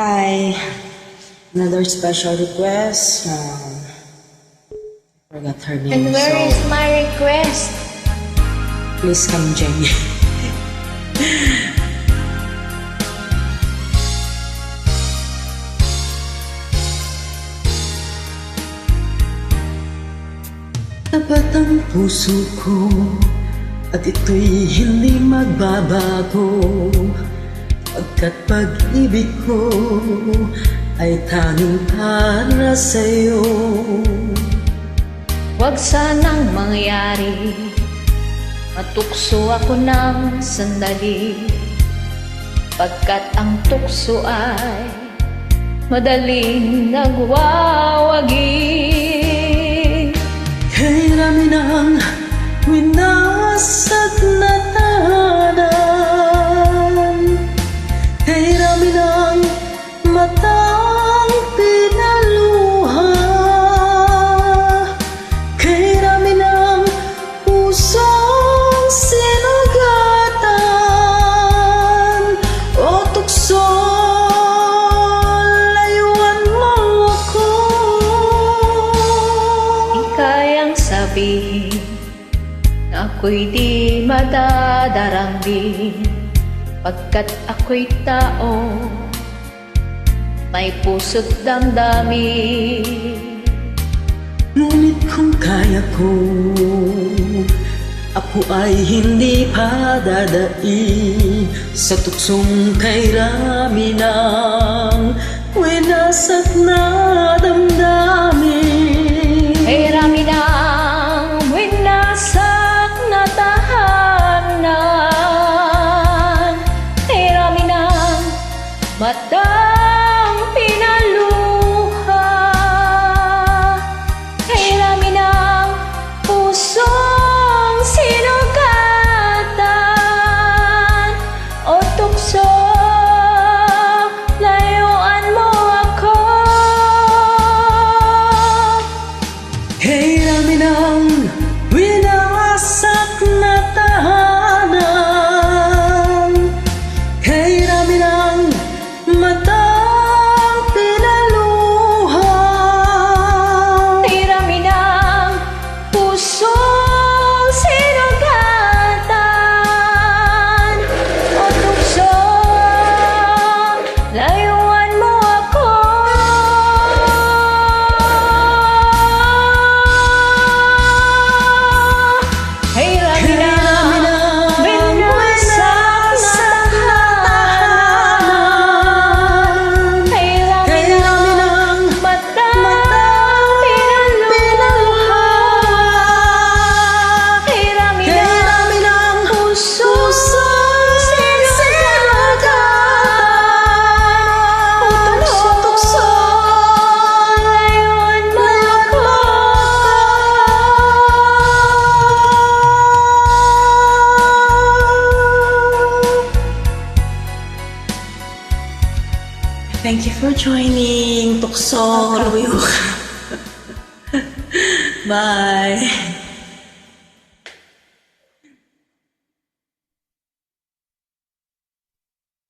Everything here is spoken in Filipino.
Hi, another special request. Forgot her name. And where is my request? Please come, Jenny. Tapat ang puso ko at ito'y hindi magbabago, pagkat pag-ibig ko ay tanging para sa'yo. Huwag sanang mangyari, matukso ako ng sandali, pagkat ang tukso ay madaling nagwawagi. Kay rami ng winasag na tahanan, kay rami ng matang pinaluha, kay rami ng pusong sinugatan, o tukso, layuan mo ako. Di kayang sabihin na ako'y di madadarambin, pagkat ako'y tao, may puso't damdamin. Ngunit kung kaya ko, ako ay hindi padadai sa tuksong kay rami ng winasat na damdamin. Kay rami ng winasak na tahanan, kay rami ng matang pinaluha, kay rami ng pusong sinugatan, o tukso, layuan mo ako. Kay rami ng winasak na tahanan, kay rami ng matang pinaluha, Kay rami ng pusong sinugatan, o tukso, layuan mo ako. Kay rami ng winasak na tahanan, kay rami ng matang pinaluha, kay rami ng pusong sinugatan, o tukso, layuan mo ako. Thank you for joining Tukso Ruyuk. Bye.